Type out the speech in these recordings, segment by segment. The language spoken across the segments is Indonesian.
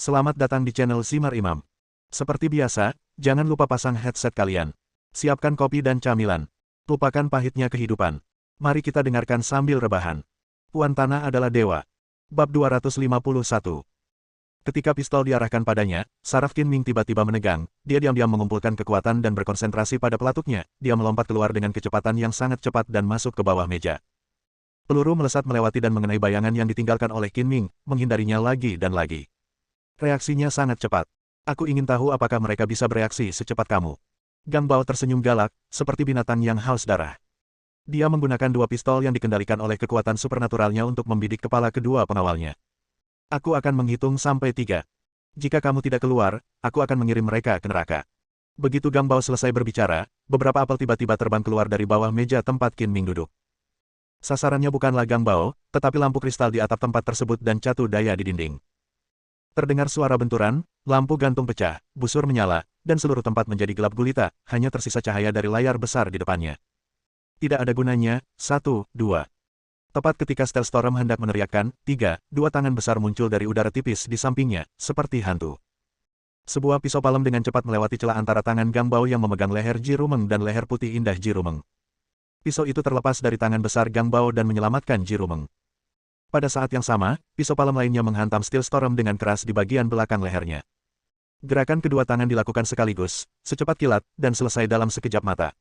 Selamat datang di channel Simar Imam. Seperti biasa, jangan lupa pasang headset kalian. Siapkan kopi dan camilan. Lupakan pahitnya kehidupan. Mari kita dengarkan sambil rebahan. Tuan Tanah adalah dewa. Bab 251. Ketika pistol diarahkan padanya, saraf Qin Ming tiba-tiba menegang. Dia diam-diam mengumpulkan kekuatan dan berkonsentrasi pada pelatuknya. Dia melompat keluar dengan kecepatan yang sangat cepat dan masuk ke bawah meja. Peluru melesat melewati dan mengenai bayangan yang ditinggalkan oleh Qin Ming, menghindarinya lagi dan lagi. Reaksinya sangat cepat. Aku ingin tahu apakah mereka bisa bereaksi secepat kamu. Gang Bao tersenyum galak, seperti binatang yang haus darah. Dia menggunakan dua pistol yang dikendalikan oleh kekuatan supernaturalnya untuk membidik kepala kedua pengawalnya. Aku akan menghitung sampai 3. Jika kamu tidak keluar, aku akan mengirim mereka ke neraka. Begitu Gang Bao selesai berbicara, beberapa apel tiba-tiba terbang keluar dari bawah meja tempat Qin Ming duduk. Sasarannya bukanlah Gang Bao, tetapi lampu kristal di atap tempat tersebut dan catu daya di dinding. Terdengar suara benturan, lampu gantung pecah, busur menyala, dan seluruh tempat menjadi gelap gulita, hanya tersisa cahaya dari layar besar di depannya. Tidak ada gunanya, 1, 2. Tepat ketika Stelstorm hendak meneriakkan, 3, 2 tangan besar muncul dari udara tipis di sampingnya, seperti hantu. Sebuah pisau palem dengan cepat melewati celah antara tangan Gang Bao yang memegang leher Ji Rumeng dan leher putih indah Ji Rumeng. Pisau itu terlepas dari tangan besar Gang Bao dan menyelamatkan Ji Rumeng. Pada saat yang sama, pisau palem lainnya menghantam Stelstorm dengan keras di bagian belakang lehernya. Gerakan kedua tangan dilakukan sekaligus, secepat kilat, dan selesai dalam sekejap mata.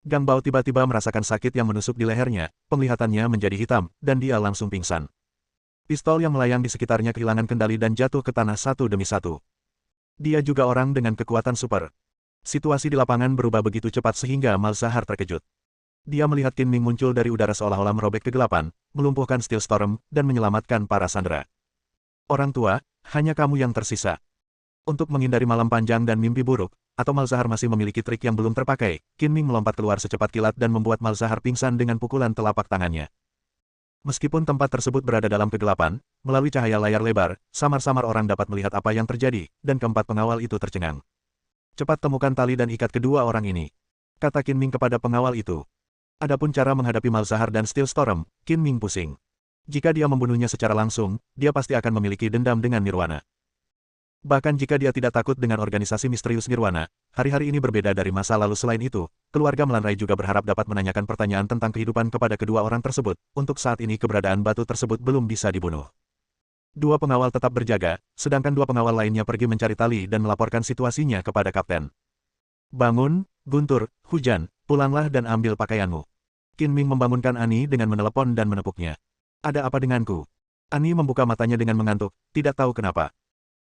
Gang Bao tiba-tiba merasakan sakit yang menusuk di lehernya, penglihatannya menjadi hitam, dan dia langsung pingsan. Pistol yang melayang di sekitarnya kehilangan kendali dan jatuh ke tanah satu demi satu. Dia juga orang dengan kekuatan super. Situasi di lapangan berubah begitu cepat sehingga Malzahar terkejut. Dia melihat Qin Ming muncul dari udara seolah-olah merobek kegelapan, melumpuhkan Stelstorm, dan menyelamatkan para sandera. Orang tua, hanya kamu yang tersisa. Untuk menghindari malam panjang dan mimpi buruk, atau Malzahar masih memiliki trik yang belum terpakai, Qin Ming melompat keluar secepat kilat dan membuat Malzahar pingsan dengan pukulan telapak tangannya. Meskipun tempat tersebut berada dalam kegelapan, melalui cahaya layar lebar, samar-samar orang dapat melihat apa yang terjadi, dan keempat pengawal itu tercengang. Cepat temukan tali dan ikat kedua orang ini, kata Qin Ming kepada pengawal itu. Adapun cara menghadapi Malzahar dan Stelstorm, Qin Ming pusing. Jika dia membunuhnya secara langsung, dia pasti akan memiliki dendam dengan Nirwana. Bahkan jika dia tidak takut dengan organisasi misterius Nirwana, hari-hari ini berbeda dari masa lalu. Selain itu, keluarga Melanrai juga berharap dapat menanyakan pertanyaan tentang kehidupan kepada kedua orang tersebut. Untuk saat ini keberadaan batu tersebut belum bisa dibunuh. Dua pengawal tetap berjaga, sedangkan dua pengawal lainnya pergi mencari tali dan melaporkan situasinya kepada kapten. Bangun, Guntur, hujan, pulanglah dan ambil pakaianmu. Qin Ming membangunkan Ani dengan menelepon dan menepuknya. Ada apa denganku? Ani membuka matanya dengan mengantuk, tidak tahu kenapa.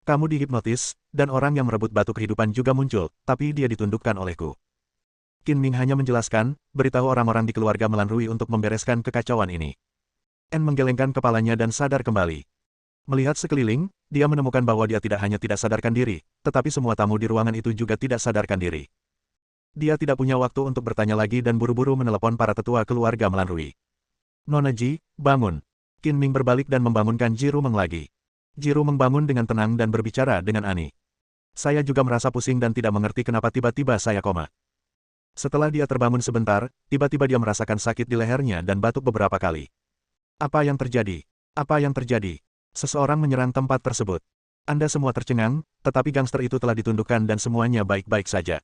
Kamu dihipnotis, dan orang yang merebut batu kehidupan juga muncul, tapi dia ditundukkan olehku. Qin Ming hanya menjelaskan, beritahu orang-orang di keluarga Melanrui untuk membereskan kekacauan ini. En menggelengkan kepalanya dan sadar kembali. Melihat sekeliling, dia menemukan bahwa dia tidak hanya tidak sadarkan diri, tetapi semua tamu di ruangan itu juga tidak sadarkan diri. Dia tidak punya waktu untuk bertanya lagi dan buru-buru menelepon para tetua keluarga Melanrui. Nona Ji, bangun. Qin Ming berbalik dan membangunkan Ji Rumeng lagi. Ji Rumeng bangun dengan tenang dan berbicara dengan Ani. Saya juga merasa pusing dan tidak mengerti kenapa tiba-tiba saya koma. Setelah dia terbangun sebentar, tiba-tiba dia merasakan sakit di lehernya dan batuk beberapa kali. Apa yang terjadi? Apa yang terjadi? Seseorang menyerang tempat tersebut. Anda semua tercengang, tetapi gangster itu telah ditundukkan dan semuanya baik-baik saja.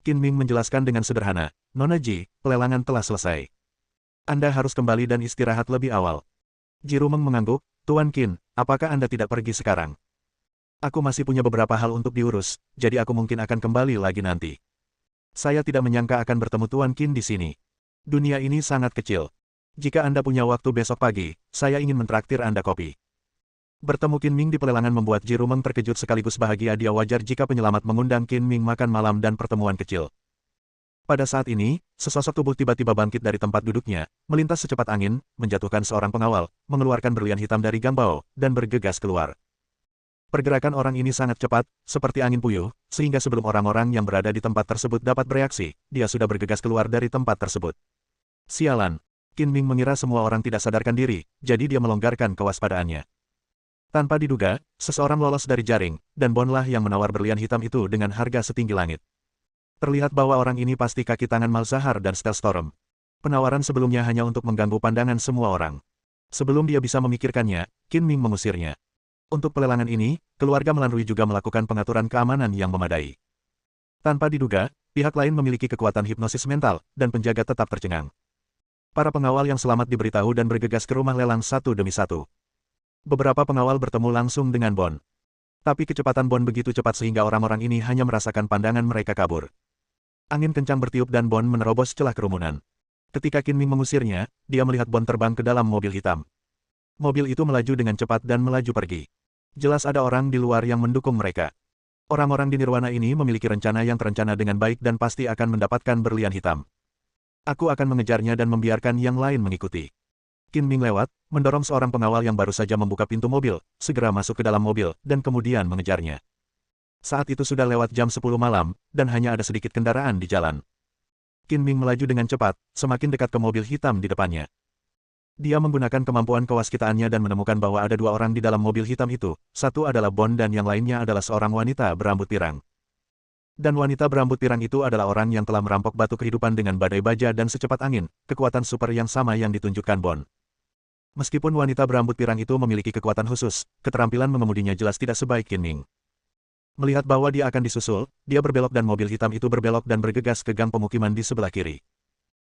Qin Ming menjelaskan dengan sederhana, Nona Ji, pelelangan telah selesai. Anda harus kembali dan istirahat lebih awal. Ji Rumeng mengangguk, Tuan Qin, apakah Anda tidak pergi sekarang? Aku masih punya beberapa hal untuk diurus, jadi aku mungkin akan kembali lagi nanti. Saya tidak menyangka akan bertemu Tuan Qin di sini. Dunia ini sangat kecil. Jika Anda punya waktu besok pagi, saya ingin mentraktir Anda kopi. Bertemu Qin Ming di pelelangan membuat Ji Rumeng terkejut sekaligus bahagia. Dia wajar jika penyelamat mengundang Qin Ming makan malam dan pertemuan kecil. Pada saat ini, sesosok tubuh tiba-tiba bangkit dari tempat duduknya, melintas secepat angin, menjatuhkan seorang pengawal, mengeluarkan berlian hitam dari Gang Bao, dan bergegas keluar. Pergerakan orang ini sangat cepat, seperti angin puyuh, sehingga sebelum orang-orang yang berada di tempat tersebut dapat bereaksi, dia sudah bergegas keluar dari tempat tersebut. Sialan. Qin Ming mengira semua orang tidak sadarkan diri, jadi dia melonggarkan kewaspadaannya. Tanpa diduga, seseorang lolos dari jaring, dan Bonlah yang menawar berlian hitam itu dengan harga setinggi langit. Terlihat bahwa orang ini pasti kaki tangan Malzahar dan Stelstorm. Penawaran sebelumnya hanya untuk mengganggu pandangan semua orang. Sebelum dia bisa memikirkannya, Qin Ming mengusirnya. Untuk pelelangan ini, keluarga Melanrui juga melakukan pengaturan keamanan yang memadai. Tanpa diduga, pihak lain memiliki kekuatan hipnosis mental, dan penjaga tetap tercengang. Para pengawal yang selamat diberitahu dan bergegas ke rumah lelang satu demi satu. Beberapa pengawal bertemu langsung dengan Bond. Tapi kecepatan Bond begitu cepat sehingga orang-orang ini hanya merasakan pandangan mereka kabur. Angin kencang bertiup dan Bond menerobos celah kerumunan. Ketika Qin Ming mengusirnya, dia melihat Bond terbang ke dalam mobil hitam. Mobil itu melaju dengan cepat dan melaju pergi. Jelas ada orang di luar yang mendukung mereka. Orang-orang di Nirwana ini memiliki rencana yang terencana dengan baik dan pasti akan mendapatkan berlian hitam. Aku akan mengejarnya dan membiarkan yang lain mengikuti. Qin Ming lewat, mendorong seorang pengawal yang baru saja membuka pintu mobil, segera masuk ke dalam mobil, dan kemudian mengejarnya. Saat itu sudah lewat jam 10 malam, dan hanya ada sedikit kendaraan di jalan. Qin Ming melaju dengan cepat, semakin dekat ke mobil hitam di depannya. Dia menggunakan kemampuan kewaskitaannya dan menemukan bahwa ada dua orang di dalam mobil hitam itu, satu adalah Bond dan yang lainnya adalah seorang wanita berambut pirang. Dan wanita berambut pirang itu adalah orang yang telah merampok batu kehidupan dengan badai baja dan secepat angin, kekuatan super yang sama yang ditunjukkan Bond. Meskipun wanita berambut pirang itu memiliki kekuatan khusus, keterampilan mengemudinya jelas tidak sebaik Qin Ming. Melihat bahwa dia akan disusul, dia berbelok dan mobil hitam itu berbelok dan bergegas ke gang pemukiman di sebelah kiri.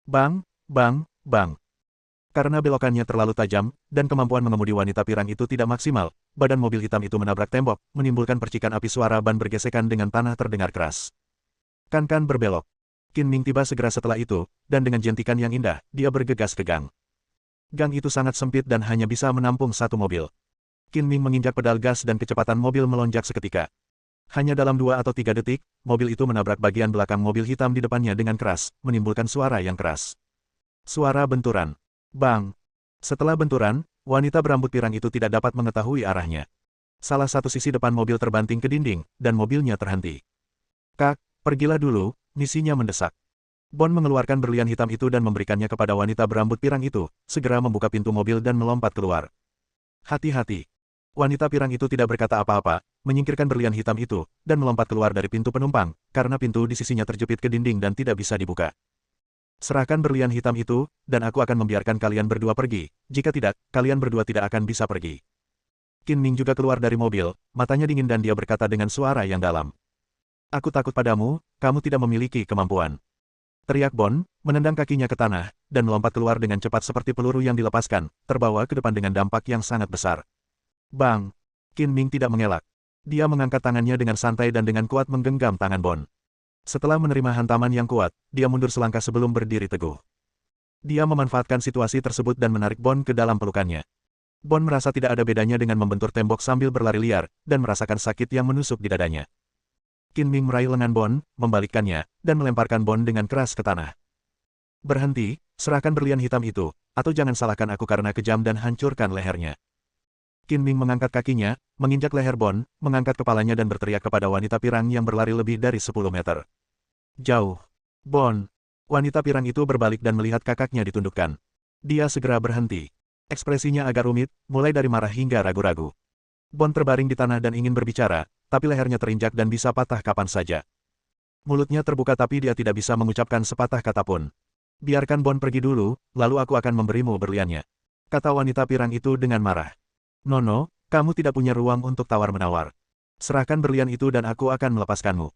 Bang, bang, bang. Karena belokannya terlalu tajam, dan kemampuan mengemudi wanita pirang itu tidak maksimal, badan mobil hitam itu menabrak tembok, menimbulkan percikan api suara ban bergesekan dengan tanah terdengar keras. Kan berbelok. Qin Ming tiba segera setelah itu, dan dengan jentikan yang indah, dia bergegas ke gang. Gang itu sangat sempit dan hanya bisa menampung satu mobil. Qin Ming menginjak pedal gas dan kecepatan mobil melonjak seketika. Hanya dalam 2 atau 3 detik, mobil itu menabrak bagian belakang mobil hitam di depannya dengan keras, menimbulkan suara yang keras. Suara benturan. Bang! Setelah benturan, wanita berambut pirang itu tidak dapat mengetahui arahnya. Salah satu sisi depan mobil terbanting ke dinding, dan mobilnya terhenti. Kak, pergilah dulu, misinya mendesak. Bond mengeluarkan berlian hitam itu dan memberikannya kepada wanita berambut pirang itu, segera membuka pintu mobil dan melompat keluar. Hati-hati. Wanita pirang itu tidak berkata apa-apa, menyingkirkan berlian hitam itu, dan melompat keluar dari pintu penumpang, karena pintu di sisinya terjepit ke dinding dan tidak bisa dibuka. Serahkan berlian hitam itu, dan aku akan membiarkan kalian berdua pergi. Jika tidak, kalian berdua tidak akan bisa pergi. Qin Ming juga keluar dari mobil, matanya dingin dan dia berkata dengan suara yang dalam. Aku takut padamu, kamu tidak memiliki kemampuan. Teriak Bond, menendang kakinya ke tanah, dan melompat keluar dengan cepat seperti peluru yang dilepaskan, terbawa ke depan dengan dampak yang sangat besar. Bang! Qin Ming tidak mengelak. Dia mengangkat tangannya dengan santai dan dengan kuat menggenggam tangan Bond. Setelah menerima hantaman yang kuat, dia mundur selangkah sebelum berdiri teguh. Dia memanfaatkan situasi tersebut dan menarik Bond ke dalam pelukannya. Bond merasa tidak ada bedanya dengan membentur tembok sambil berlari liar, dan merasakan sakit yang menusuk di dadanya. Qin Ming meraih lengan Bond, membalikkannya, dan melemparkan Bond dengan keras ke tanah. Berhenti, serahkan berlian hitam itu, atau jangan salahkan aku karena kejam dan hancurkan lehernya. Qin Ming mengangkat kakinya, menginjak leher Bond, mengangkat kepalanya dan berteriak kepada wanita pirang yang berlari lebih dari 10 meter. Jauh. Bond. Wanita pirang itu berbalik dan melihat kakaknya ditundukkan. Dia segera berhenti. Ekspresinya agak rumit, mulai dari marah hingga ragu-ragu. Bond terbaring di tanah dan ingin berbicara, tapi lehernya terinjak dan bisa patah kapan saja. Mulutnya terbuka tapi dia tidak bisa mengucapkan sepatah kata pun. Biarkan Bond pergi dulu, lalu aku akan memberimu berliannya. Kata wanita pirang itu dengan marah. Nono, kamu tidak punya ruang untuk tawar-menawar. Serahkan berlian itu dan aku akan melepaskanmu.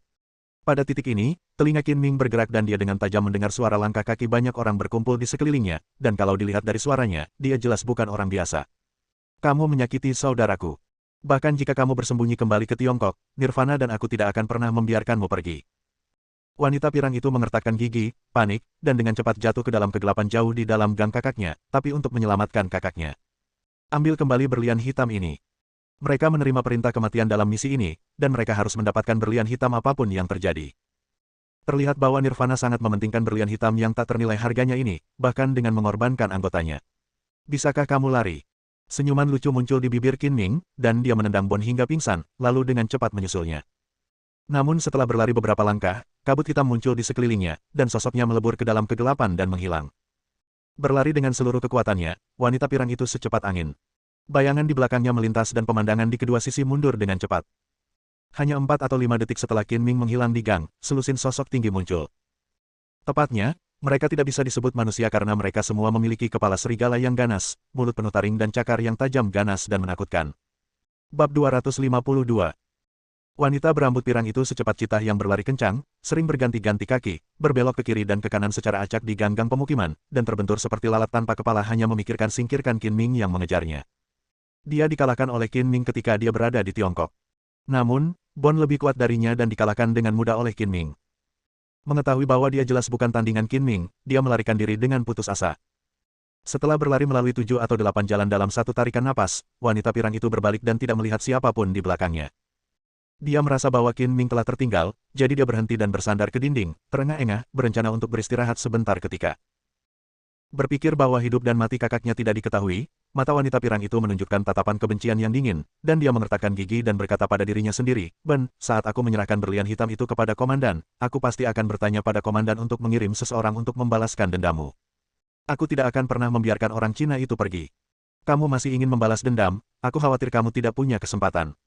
Pada titik ini, telinga Qin Ming bergerak dan dia dengan tajam mendengar suara langkah kaki banyak orang berkumpul di sekelilingnya, dan kalau dilihat dari suaranya, dia jelas bukan orang biasa. Kamu menyakiti saudaraku. Bahkan jika kamu bersembunyi kembali ke Tiongkok, Nirvana dan aku tidak akan pernah membiarkanmu pergi. Wanita pirang itu mengertakkan gigi, panik, dan dengan cepat jatuh ke dalam kegelapan jauh di dalam gang kakaknya, tapi untuk menyelamatkan kakaknya. Ambil kembali berlian hitam ini. Mereka menerima perintah kematian dalam misi ini, dan mereka harus mendapatkan berlian hitam apapun yang terjadi. Terlihat bahwa Nirvana sangat mementingkan berlian hitam yang tak ternilai harganya ini, bahkan dengan mengorbankan anggotanya. Bisakah kamu lari? Senyuman lucu muncul di bibir Qin Ming, dan dia menendang Bond hingga pingsan, lalu dengan cepat menyusulnya. Namun setelah berlari beberapa langkah, kabut hitam muncul di sekelilingnya, dan sosoknya melebur ke dalam kegelapan dan menghilang. Berlari dengan seluruh kekuatannya, wanita pirang itu secepat angin. Bayangan di belakangnya melintas dan pemandangan di kedua sisi mundur dengan cepat. Hanya 4 atau 5 detik setelah Qin Ming menghilang di gang, selusin sosok tinggi muncul. Tepatnya, mereka tidak bisa disebut manusia karena mereka semua memiliki kepala serigala yang ganas, mulut penuh taring dan cakar yang tajam ganas dan menakutkan. Bab 252. Wanita berambut pirang itu secepat citah yang berlari kencang, sering berganti-ganti kaki, berbelok ke kiri dan ke kanan secara acak di gang-gang pemukiman, dan terbentur seperti lalat tanpa kepala hanya memikirkan singkirkan Qin Ming yang mengejarnya. Dia dikalahkan oleh Qin Ming ketika dia berada di Tiongkok. Namun, Bon lebih kuat darinya dan dikalahkan dengan mudah oleh Qin Ming. Mengetahui bahwa dia jelas bukan tandingan Qin Ming, dia melarikan diri dengan putus asa. Setelah berlari melalui 7 atau 8 jalan dalam satu tarikan napas, wanita pirang itu berbalik dan tidak melihat siapapun di belakangnya. Dia merasa bahwa Qin Ming telah tertinggal, jadi dia berhenti dan bersandar ke dinding, terengah-engah, berencana untuk beristirahat sebentar ketika. Berpikir bahwa hidup dan mati kakaknya tidak diketahui, mata wanita pirang itu menunjukkan tatapan kebencian yang dingin, dan dia mengertakkan gigi dan berkata pada dirinya sendiri, "Ben, saat aku menyerahkan berlian hitam itu kepada komandan, aku pasti akan bertanya pada komandan untuk mengirim seseorang untuk membalaskan dendammu. Aku tidak akan pernah membiarkan orang Cina itu pergi. Kamu masih ingin membalas dendam, aku khawatir kamu tidak punya kesempatan."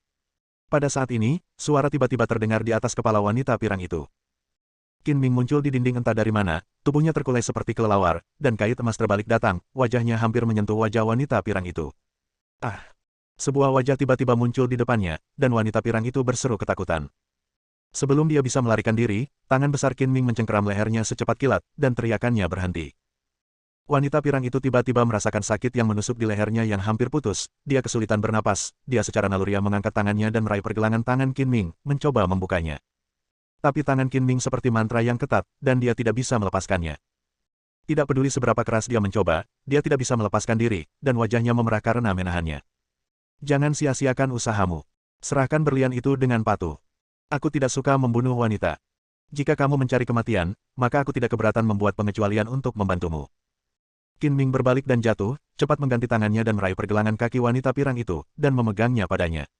Pada saat ini, suara tiba-tiba terdengar di atas kepala wanita pirang itu. Qin Ming muncul di dinding entah dari mana, tubuhnya terkulai seperti kelelawar, dan kait emas terbalik datang, wajahnya hampir menyentuh wajah wanita pirang itu. Ah! Sebuah wajah tiba-tiba muncul di depannya, dan wanita pirang itu berseru ketakutan. Sebelum dia bisa melarikan diri, tangan besar Qin Ming mencengkeram lehernya secepat kilat, dan teriakannya berhenti. Wanita pirang itu tiba-tiba merasakan sakit yang menusuk di lehernya yang hampir putus, dia kesulitan bernapas, dia secara naluriah mengangkat tangannya dan meraih pergelangan tangan Qin Ming, mencoba membukanya. Tapi tangan Qin Ming seperti mantra yang ketat, dan dia tidak bisa melepaskannya. Tidak peduli seberapa keras dia mencoba, dia tidak bisa melepaskan diri, dan wajahnya memerah karena menahannya. Jangan sia-siakan usahamu. Serahkan berlian itu dengan patuh. Aku tidak suka membunuh wanita. Jika kamu mencari kematian, maka aku tidak keberatan membuat pengecualian untuk membantumu. Qin Ming berbalik dan jatuh, cepat mengganti tangannya dan meraih pergelangan kaki wanita pirang itu, dan memegangnya padanya.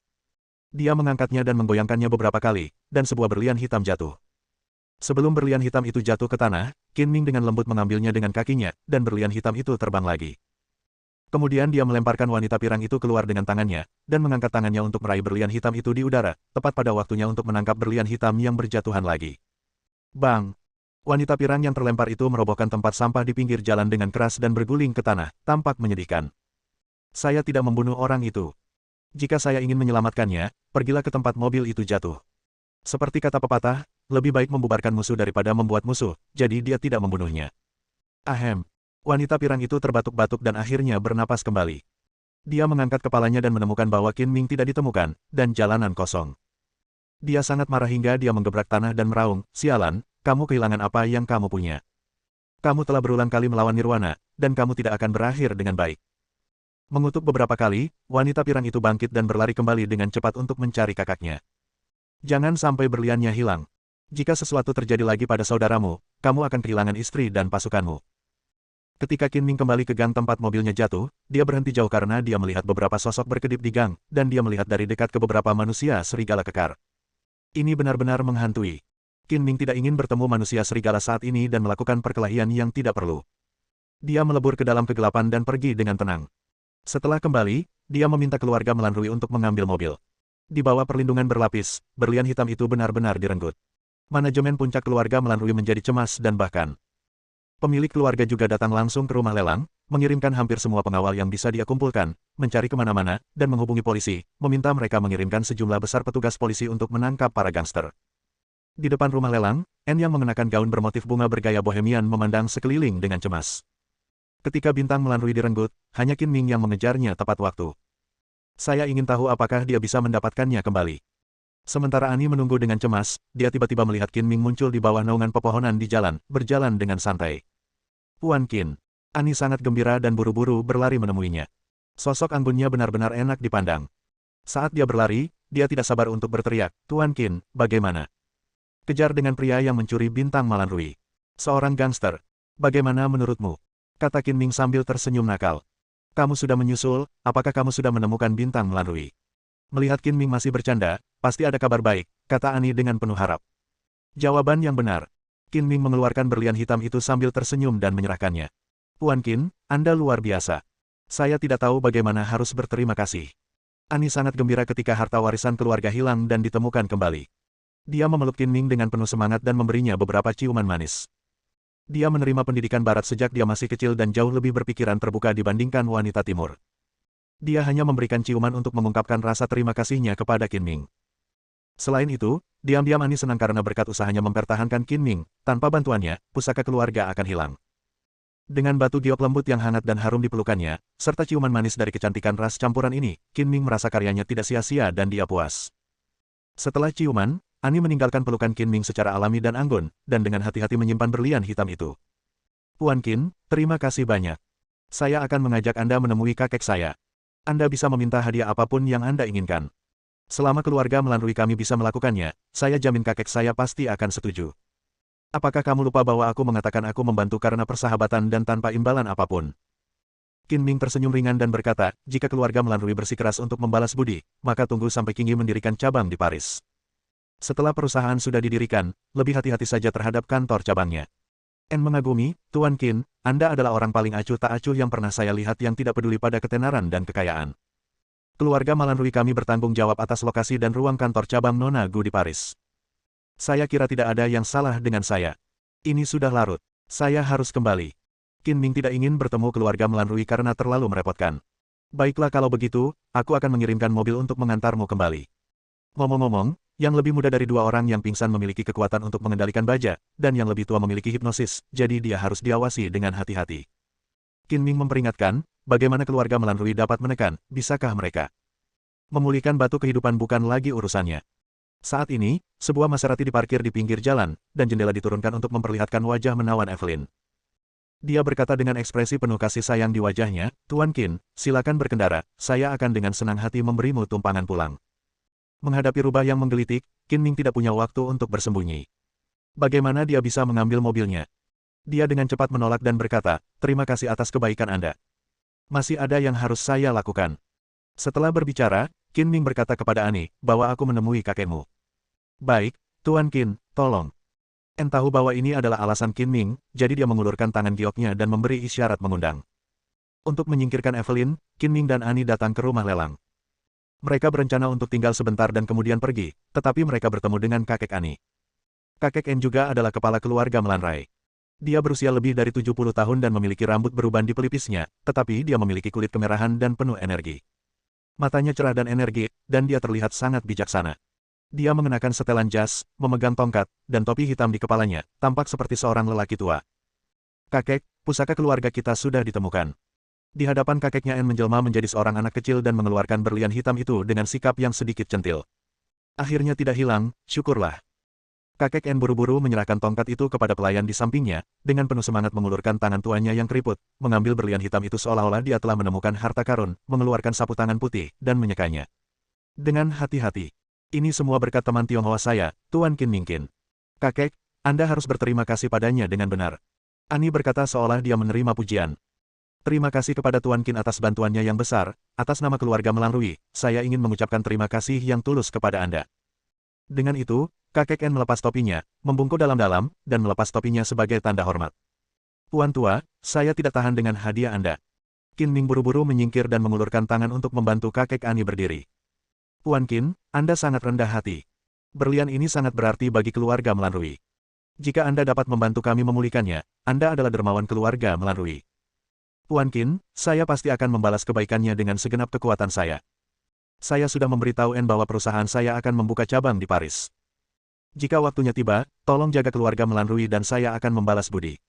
Dia mengangkatnya dan menggoyangkannya beberapa kali, dan sebuah berlian hitam jatuh. Sebelum berlian hitam itu jatuh ke tanah, Qin Ming dengan lembut mengambilnya dengan kakinya, dan berlian hitam itu terbang lagi. Kemudian dia melemparkan wanita pirang itu keluar dengan tangannya, dan mengangkat tangannya untuk meraih berlian hitam itu di udara, tepat pada waktunya untuk menangkap berlian hitam yang berjatuhan lagi. Bang! Wanita pirang yang terlempar itu merobohkan tempat sampah di pinggir jalan dengan keras dan berguling ke tanah, tampak menyedihkan. Saya tidak membunuh orang itu. Jika saya ingin menyelamatkannya, pergilah ke tempat mobil itu jatuh. Seperti kata pepatah, lebih baik membubarkan musuh daripada membuat musuh, jadi dia tidak membunuhnya. Ahem. Wanita pirang itu terbatuk-batuk dan akhirnya bernapas kembali. Dia mengangkat kepalanya dan menemukan bahwa Qin Ming tidak ditemukan, dan jalanan kosong. Dia sangat marah hingga dia menggebrak tanah dan meraung, "Sialan, kamu kehilangan apa yang kamu punya. Kamu telah berulang kali melawan Nirwana, dan kamu tidak akan berakhir dengan baik." Mengutuk beberapa kali, wanita pirang itu bangkit dan berlari kembali dengan cepat untuk mencari kakaknya. Jangan sampai berliannya hilang. Jika sesuatu terjadi lagi pada saudaramu, kamu akan kehilangan istri dan pasukanmu. Ketika Qin Ming kembali ke gang tempat mobilnya jatuh, dia berhenti jauh karena dia melihat beberapa sosok berkedip di gang, dan dia melihat dari dekat ke beberapa manusia serigala kekar. Ini benar-benar menghantui. Qin Ming tidak ingin bertemu manusia serigala saat ini dan melakukan perkelahian yang tidak perlu. Dia melebur ke dalam kegelapan dan pergi dengan tenang. Setelah kembali, dia meminta keluarga Melan Rui untuk mengambil mobil. Di bawah perlindungan berlapis, berlian hitam itu benar-benar direnggut. Manajemen puncak keluarga Melan Rui menjadi cemas dan bahkan pemilik keluarga juga datang langsung ke rumah lelang, mengirimkan hampir semua pengawal yang bisa dia kumpulkan, mencari kemana-mana, dan menghubungi polisi, meminta mereka mengirimkan sejumlah besar petugas polisi untuk menangkap para gangster. Di depan rumah lelang, N yang mengenakan gaun bermotif bunga bergaya bohemian memandang sekeliling dengan cemas. Ketika bintang Melan Rui direnggut, hanya Qin Ming yang mengejarnya tepat waktu. Saya ingin tahu apakah dia bisa mendapatkannya kembali. Sementara Ani menunggu dengan cemas, dia tiba-tiba melihat Qin Ming muncul di bawah naungan pepohonan di jalan, berjalan dengan santai. Puan Qin. Ani sangat gembira dan buru-buru berlari menemuinya. Sosok anggunnya benar-benar enak dipandang. Saat dia berlari, dia tidak sabar untuk berteriak, "Tuan Qin, bagaimana? Kejar dengan pria yang mencuri bintang Melan Rui. Seorang gangster. Bagaimana menurutmu?" Kata Qin Ming sambil tersenyum nakal. "Kamu sudah menyusul, apakah kamu sudah menemukan bintang Melan Rui?" Melihat Qin Ming masih bercanda, "Pasti ada kabar baik," kata Ani dengan penuh harap. Jawaban yang benar. Qin Ming mengeluarkan berlian hitam itu sambil tersenyum dan menyerahkannya. "Puan Qin, Anda luar biasa. Saya tidak tahu bagaimana harus berterima kasih." Ani sangat gembira ketika harta warisan keluarga hilang dan ditemukan kembali. Dia memeluk Qin Ming dengan penuh semangat dan memberinya beberapa ciuman manis. Dia menerima pendidikan barat sejak dia masih kecil dan jauh lebih berpikiran terbuka dibandingkan wanita timur. Dia hanya memberikan ciuman untuk mengungkapkan rasa terima kasihnya kepada Qin Ming. Selain itu, diam-diam Ani senang karena berkat usahanya mempertahankan Qin Ming, tanpa bantuannya, pusaka keluarga akan hilang. Dengan batu giok lembut yang hangat dan harum di pelukannya, serta ciuman manis dari kecantikan ras campuran ini, Qin Ming merasa karyanya tidak sia-sia dan dia puas. Setelah ciuman, Ani meninggalkan pelukan Qin Ming secara alami dan anggun, dan dengan hati-hati menyimpan berlian hitam itu. Tuan Qin, terima kasih banyak. Saya akan mengajak Anda menemui kakek saya. Anda bisa meminta hadiah apapun yang Anda inginkan. Selama keluarga melalui kami bisa melakukannya, saya jamin kakek saya pasti akan setuju. Apakah kamu lupa bahwa aku mengatakan aku membantu karena persahabatan dan tanpa imbalan apapun? Qin Ming tersenyum ringan dan berkata, jika keluarga melalui bersikeras untuk membalas budi, maka tunggu sampai Qingyi mendirikan cabang di Paris. Setelah perusahaan sudah didirikan, lebih hati-hati saja terhadap kantor cabangnya. En mengagumi, Tuan Qin, Anda adalah orang paling acuh tak acuh yang pernah saya lihat yang tidak peduli pada ketenaran dan kekayaan. Keluarga Malanrui kami bertanggung jawab atas lokasi dan ruang kantor cabang Nona Gu di Paris. Saya kira tidak ada yang salah dengan saya. Ini sudah larut. Saya harus kembali. Qin Ming tidak ingin bertemu keluarga Malanrui karena terlalu merepotkan. Baiklah kalau begitu, aku akan mengirimkan mobil untuk mengantarmu kembali. Ngomong-ngomong, yang lebih muda dari dua orang yang pingsan memiliki kekuatan untuk mengendalikan baja, dan yang lebih tua memiliki hipnosis, jadi dia harus diawasi dengan hati-hati. Qin Ming memperingatkan, bagaimana keluarga Malanrui dapat menekan, bisakah mereka memulihkan batu kehidupan bukan lagi urusannya. Saat ini, sebuah Maserati diparkir di pinggir jalan, dan jendela diturunkan untuk memperlihatkan wajah menawan Evelyn. Dia berkata dengan ekspresi penuh kasih sayang di wajahnya, Tuan Qin, silakan berkendara, saya akan dengan senang hati memberimu tumpangan pulang. Menghadapi rubah yang menggelitik, Qin Ming tidak punya waktu untuk bersembunyi. Bagaimana dia bisa mengambil mobilnya? Dia dengan cepat menolak dan berkata, terima kasih atas kebaikan Anda. Masih ada yang harus saya lakukan. Setelah berbicara, Qin Ming berkata kepada Ani, bahwa aku menemui kakekmu. Baik, Tuan Qin, tolong. En tahu bahwa ini adalah alasan Qin Ming, jadi dia mengulurkan tangan gioknya dan memberi isyarat mengundang. Untuk menyingkirkan Evelyn, Qin Ming dan Ani datang ke rumah lelang. Mereka berencana untuk tinggal sebentar dan kemudian pergi, tetapi mereka bertemu dengan kakek Ani. Kakek En juga adalah kepala keluarga Melanrai. Dia berusia lebih dari 70 tahun dan memiliki rambut beruban di pelipisnya, tetapi dia memiliki kulit kemerahan dan penuh energi. Matanya cerah dan energi, dan dia terlihat sangat bijaksana. Dia mengenakan setelan jas, memegang tongkat, dan topi hitam di kepalanya, tampak seperti seorang lelaki tua. Kakek, pusaka keluarga kita sudah ditemukan. Di hadapan kakeknya En menjelma menjadi seorang anak kecil dan mengeluarkan berlian hitam itu dengan sikap yang sedikit centil. Akhirnya tidak hilang, syukurlah. Kakek En buru-buru menyerahkan tongkat itu kepada pelayan di sampingnya, dengan penuh semangat mengulurkan tangan tuanya yang keriput, mengambil berlian hitam itu seolah-olah dia telah menemukan harta karun, mengeluarkan sapu tangan putih, dan menyekanya. Dengan hati-hati. Ini semua berkat teman Tionghoa saya, Tuan Qin Mingkin. Kakek, Anda harus berterima kasih padanya dengan benar. Ani berkata seolah dia menerima pujian. Terima kasih kepada Tuan Qin atas bantuannya yang besar, atas nama keluarga Melanrui, saya ingin mengucapkan terima kasih yang tulus kepada Anda. Dengan itu, kakek En melepas topinya, membungkuk dalam-dalam, dan melepas topinya sebagai tanda hormat. Tuan tua, saya tidak tahan dengan hadiah Anda. Qin Ming buru-buru menyingkir dan mengulurkan tangan untuk membantu kakek Ani berdiri. Tuan Qin, Anda sangat rendah hati. Berlian ini sangat berarti bagi keluarga Melanrui. Jika Anda dapat membantu kami memulihkannya, Anda adalah dermawan keluarga Melanrui. Tuan Qin, saya pasti akan membalas kebaikannya dengan segenap kekuatan saya. Saya sudah memberitahu En bahwa perusahaan saya akan membuka cabang di Paris. Jika waktunya tiba, tolong jaga keluarga Melanrui dan saya akan membalas budi.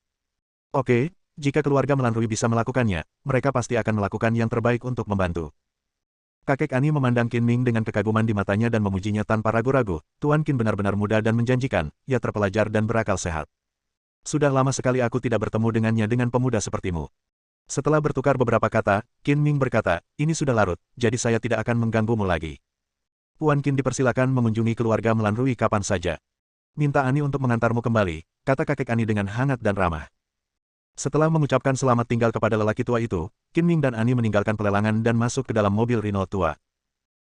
Oke, jika keluarga Melanrui bisa melakukannya, mereka pasti akan melakukan yang terbaik untuk membantu. Kakek Ani memandang Qin Ming dengan kekaguman di matanya dan memujinya tanpa ragu-ragu. Tuan Qin benar-benar muda dan menjanjikan, ia terpelajar dan berakal sehat. Sudah lama sekali aku tidak bertemu dengannya dengan pemuda sepertimu. Setelah bertukar beberapa kata, Qin Ming berkata, ini sudah larut, jadi saya tidak akan mengganggumu lagi. Tuan Qin dipersilakan mengunjungi keluarga Melanrui kapan saja. Minta Ani untuk mengantarmu kembali, kata kakek Ani dengan hangat dan ramah. Setelah mengucapkan selamat tinggal kepada lelaki tua itu, Qin Ming dan Ani meninggalkan pelelangan dan masuk ke dalam mobil Renault tua.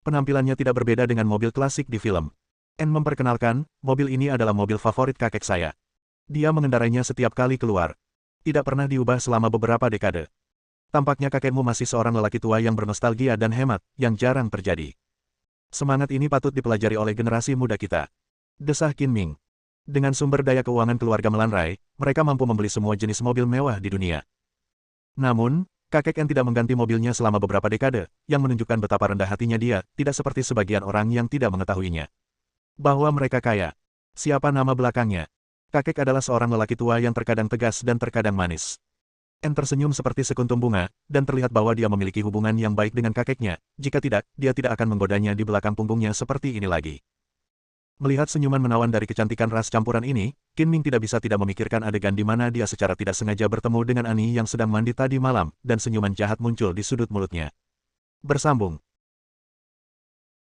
Penampilannya tidak berbeda dengan mobil klasik di film. En memperkenalkan, mobil ini adalah mobil favorit kakek saya. Dia mengendarainya setiap kali keluar. Tidak pernah diubah selama beberapa dekade. Tampaknya kakekmu masih seorang lelaki tua yang bernostalgia dan hemat, yang jarang terjadi. Semangat ini patut dipelajari oleh generasi muda kita. Desah Qin Ming. Dengan sumber daya keuangan keluarga Melanrai, mereka mampu membeli semua jenis mobil mewah di dunia. Namun, Kakek N tidak mengganti mobilnya selama beberapa dekade, yang menunjukkan betapa rendah hatinya dia, tidak seperti sebagian orang yang tidak mengetahuinya. Bahwa mereka kaya. Siapa nama belakangnya? Kakek adalah seorang lelaki tua yang terkadang tegas dan terkadang manis. N tersenyum seperti sekuntum bunga, dan terlihat bahwa dia memiliki hubungan yang baik dengan kakeknya, jika tidak, dia tidak akan menggodanya di belakang punggungnya seperti ini lagi. Melihat senyuman menawan dari kecantikan ras campuran ini, Qin Ming tidak bisa tidak memikirkan adegan di mana dia secara tidak sengaja bertemu dengan Ani yang sedang mandi tadi malam, dan senyuman jahat muncul di sudut mulutnya. Bersambung.